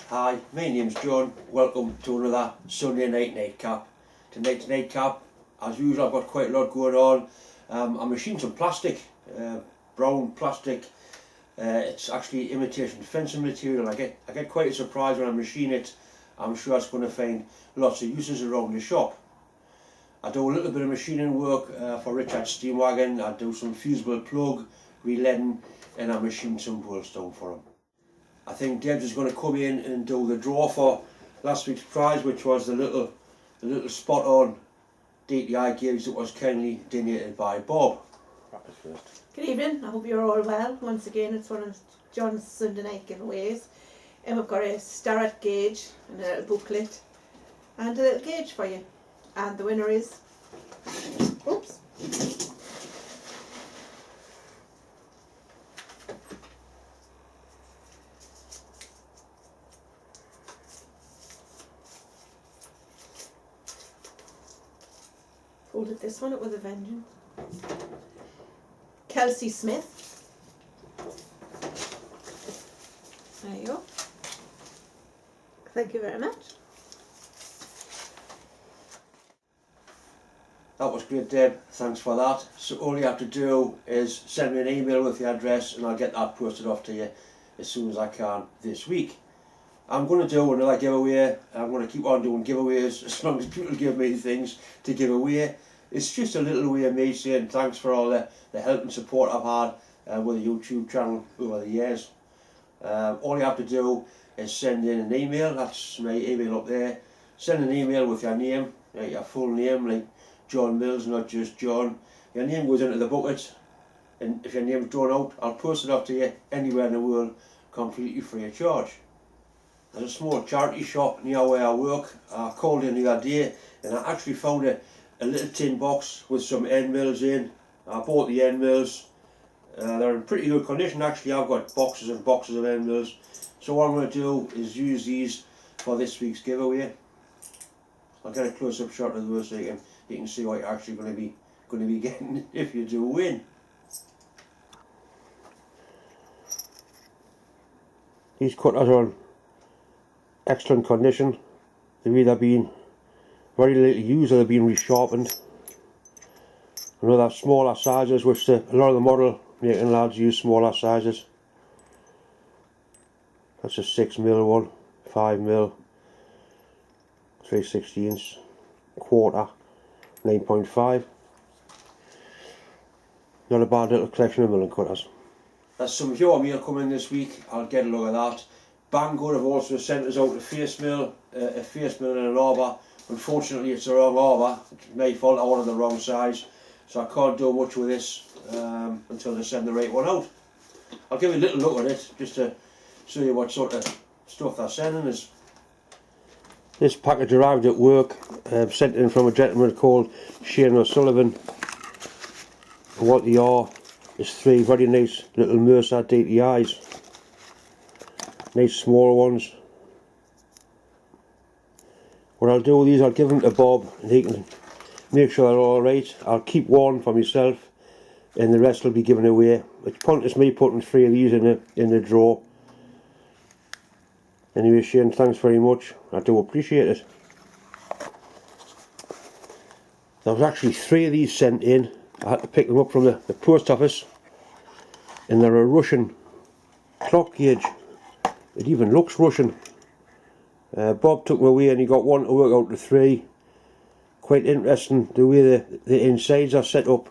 Hi, my name's John. Welcome to another Sunday night nightcap. Tonight's nightcap, as usual, I've got quite a lot going on. I'm machining some plastic, brown plastic. It's actually imitation fencing material. I get quite a surprise when I machine it. I'm sure it's going to find lots of uses around the shop. I do a little bit of machining work for Richard Steamwagon. I do some fusible plug, re-leading, and I machine some bolts down for him. I think Debs is going to come in and do the draw for last week's prize, which was the little spot on DTI gauge that was kindly donated by Bob. Good evening, I hope you're all well. Once again, it's one of John's Sunday night giveaways. And we've got a Starrett gauge and a little booklet and a little gauge for you. And the winner is, oops, folded this one up with a vengeance. Kelsey Smith. There you go. Thank you very much. That was great, Deb. Thanks for that. So all you have to do is send me an email with the address and I'll get that posted off to you as soon as I can this week. I'm going to do another giveaway. I'm going to keep on doing giveaways as long as people give me things to give away. It's just a little way of me saying thanks for all the help and support I've had with the YouTube channel over the years. All you have to do is send in an email. That's my email up there. Send an email with your name, your full name, like John Mills, not just John. Your name goes into the bucket, and if your name's drawn out, I'll post it off to you anywhere in the world, completely free of charge. There's a small charity shop near where I work. I called in the other day and I actually found a little tin box with some end mills in. I bought the end mills. They're in pretty good condition actually. I've got boxes and boxes of end mills. So what I'm going to do is use these for this week's giveaway. I'll get a close-up shot of those so you can see what you're actually going to be getting if you do win. These cutters are in excellent condition. They've either been very little used or they've been resharpened. I know they have smaller sizes, which a lot of the model making lads use smaller sizes. That's a 6mm one, 5mm, 3/16, quarter, 9.5. Not a bad little collection of milling cutters. There's some pure meal coming this week. I'll get a look at that. Banggood have also sent us out a face mill and an arbor. Unfortunately it's the wrong arbor. It's my fault, I wanted the wrong size. So I can't do much with this until they send the right one out. I'll give you a little look at it just to show you what sort of stuff they're sending us. This package arrived at work, sent in from a gentleman called Shane O'Sullivan. And what they are is 3 very nice little Mercer DTIs. Nice small ones. What I'll do with these, I'll give them to Bob and he can make sure they're alright. I'll keep one for myself and the rest will be given away. It's pointless me putting 3 of these in the drawer. Anyway, Shane, thanks very much. I do appreciate it. There was actually 3 of these sent in. I had to pick them up from the post office. And they're a Russian clock gauge. It even looks Russian. Bob took them away and he got one to work out to 3. Quite interesting the way the insides are set up.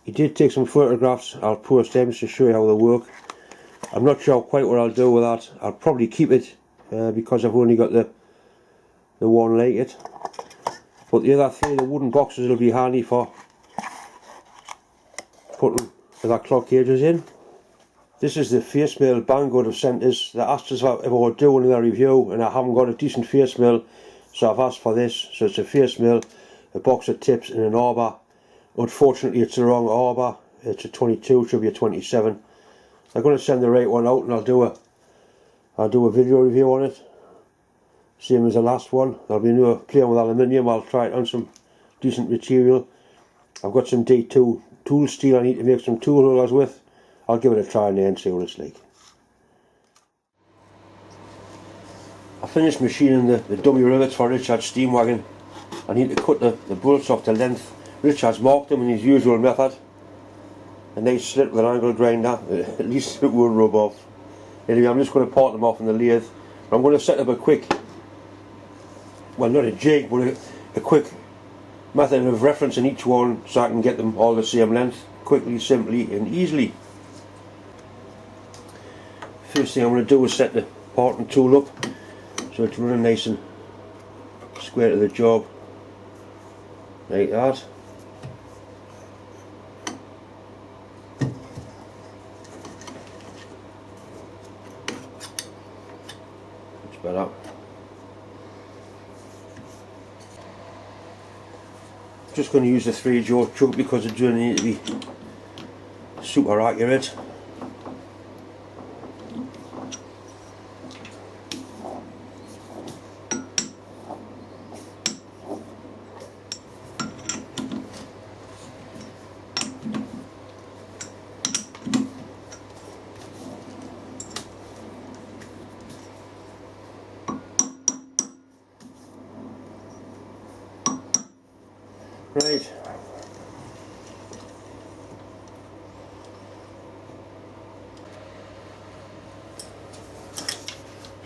He did take some photographs. I'll post them to show you how they work. I'm not sure quite what I'll do with that. I'll probably keep it because I've only got the one like it. But the other 3, the wooden boxes, will be handy for putting the clock gauges in. This is the face mill Banggood have sent us. They asked us if I would do another review and I haven't got a decent face mill, so I've asked for this. So it's a face mill, a box of tips and an arbor. Unfortunately it's the wrong arbor. It's a 22, should be a 27. I'm going to send the right one out and I'll do a video review on it. Same as the last one. There'll be no playing with aluminium. I'll try it on some decent material. I've got some D2 tool steel I need to make some tool holders with. I'll give it a try and then see what it's like. finished machining the dummy rivets for Richard's steam wagon. I need to cut the bolts off the length. Richard's marked them in his usual method. A nice slit with an angle grinder, at least it won't rub off. Anyway, I'm just going to part them off in the lathe. I'm going to set up a quick, well, not a jig, but a quick method of referencing each one so I can get them all the same length quickly, simply and easily. First thing I'm going to do is set the parting tool up so it's running nice and square to the job, like that. Much better. Just going to use the 3-jaw chuck because it doesn't need to be super accurate. Right.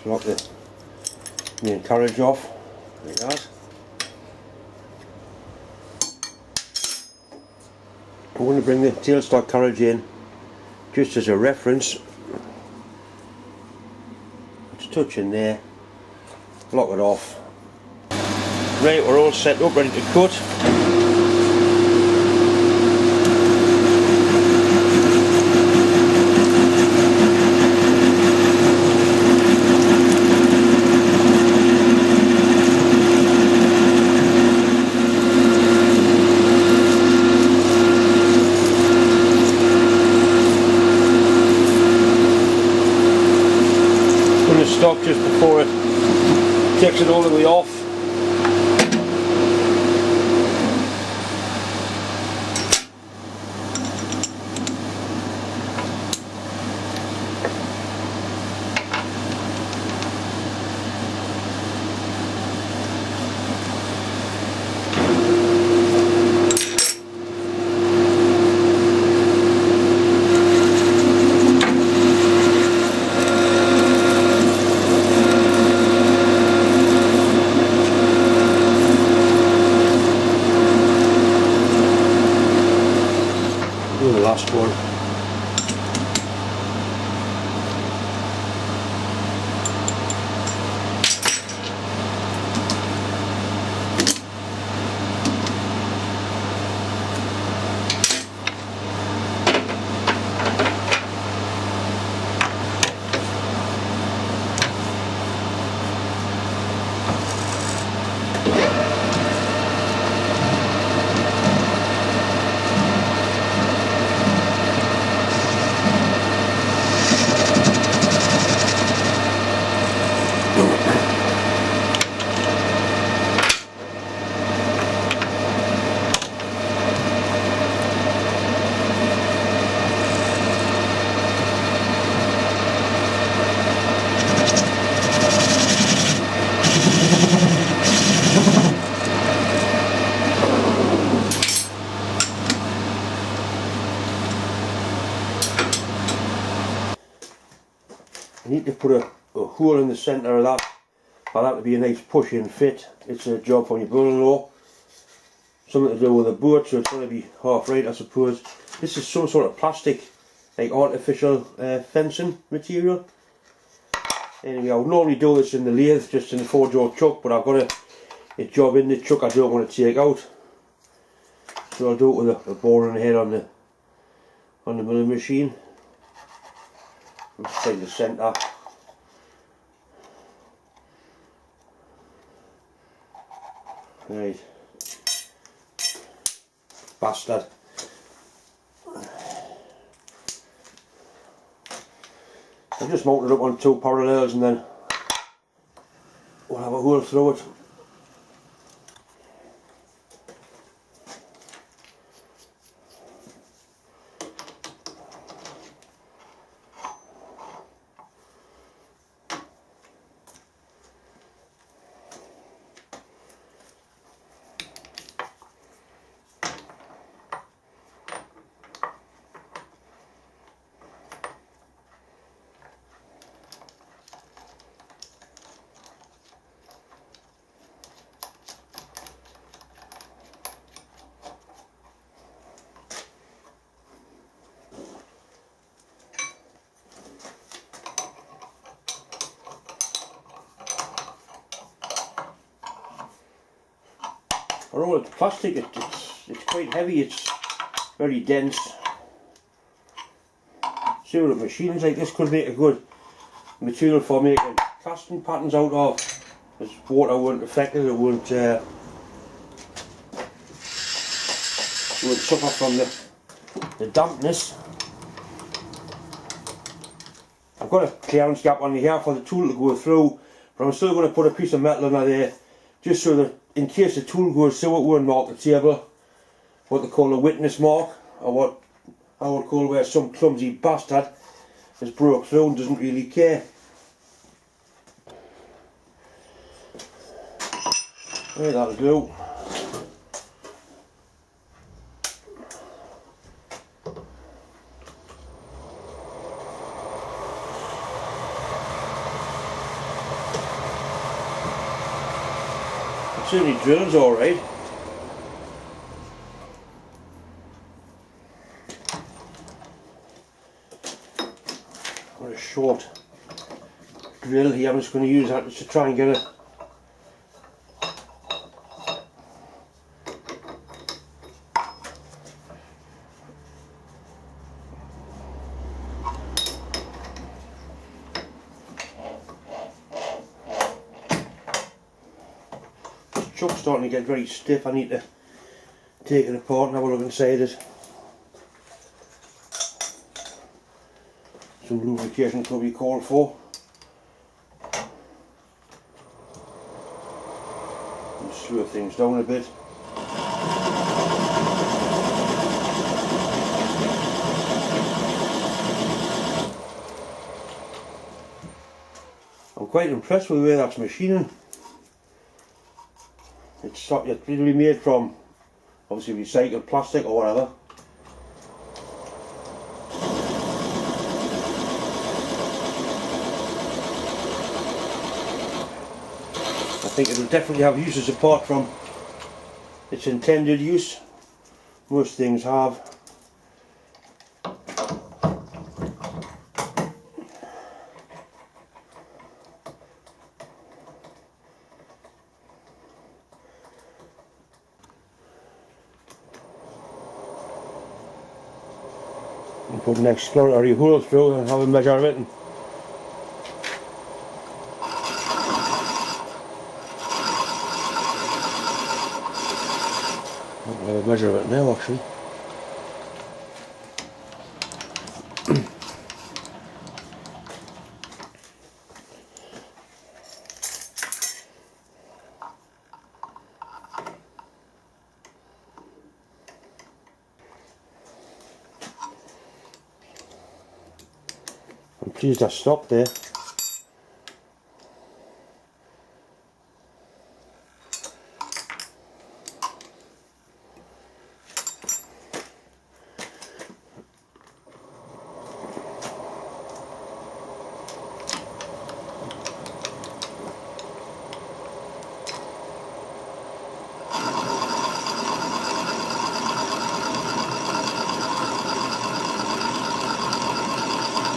Lock the main carriage off, like that. I'm going to bring the tailstock carriage in just as a reference. Let's touch in there, lock it off. Right, we're all set up, ready to cut. Stop just before it takes it all the way off. Do the last one. I need to put a hole in the centre of that for that to be a nice push in fit. It's a job for your brother-in-law. Something to do with a boat, so it's going to be half right, I suppose. This is some sort of plastic, like artificial fencing material. Anyway, I would normally do this in the lathe, just in the 4-jaw chuck, but I've got a job in the chuck I don't want to take out. So I'll do it with a boring head on the milling machine. Let's take the centre. Right. Bastard. I've just mounted it up on 2 parallels and then we'll have a hole through it. For all it's plastic, it's quite heavy, it's very dense. Sewer machines like this could make a good material for making casting patterns out of. As water won't affect it, it won't suffer from the dampness. I've got a clearance gap on here for the tool to go through, but I'm still going to put a piece of metal under there just so that in case the tool goes through, it won't mark the table. What they call a witness mark, or what I would call where some clumsy bastard has broke through and doesn't really care. There, that'll do. It certainly drills alright. Got a short drill here, I'm just going to use that just to try and get it. Chuck's starting to get very stiff. I need to take it apart and have a look inside it. Some lubrication could be called for. And slow things down a bit. I'm quite impressed with the way that's machining. It's literally made from obviously recycled plastic or whatever. I think it'll definitely have uses apart from its intended use. Most things have. Put an exploratory hole through and have a measure of it. I'll have a measure of it now actually. I'm pleased I stopped there.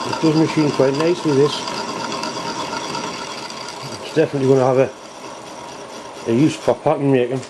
It does machine quite nicely, this. It's definitely going to have a use for pattern making.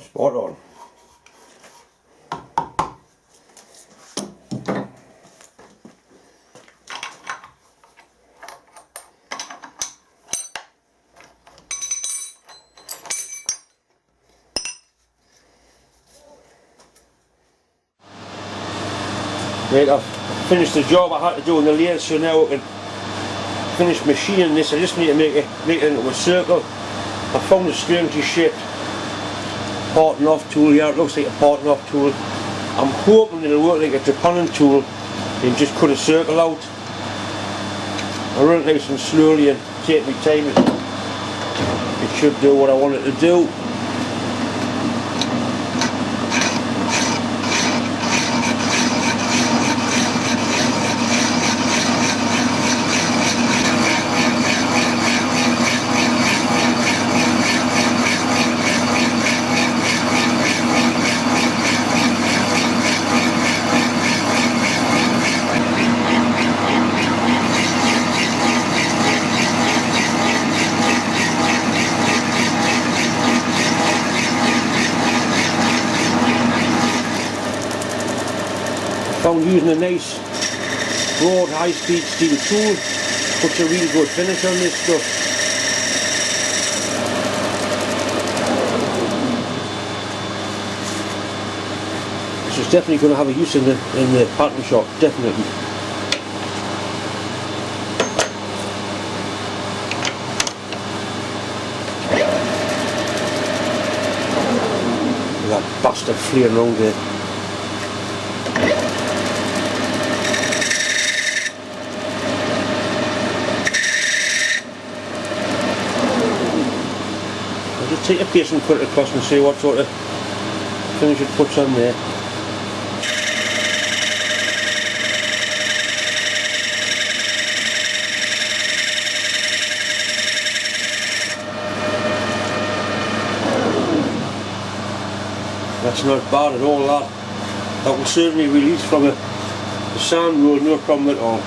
Spot on. Right, I've finished the job I had to do on the lathe, so now I can finish machining this. I just need to make it into a circle. I found a strangely shaped parting off tool here. It looks like a parting off tool. I'm hoping it'll work like a trepanning tool and just cut a circle out. I run it nice and slowly and take my time. It should do what I want it to do. found using a nice broad high-speed steel tool puts a real good finish on this stuff. This is definitely going to have a use in the pattern shop, definitely. That bastard fleeing around there. I'll just take a piece and cut it across and see what sort of finish it puts on there. That's not bad at all, that. That will certainly release from the sand roll, no problem at all.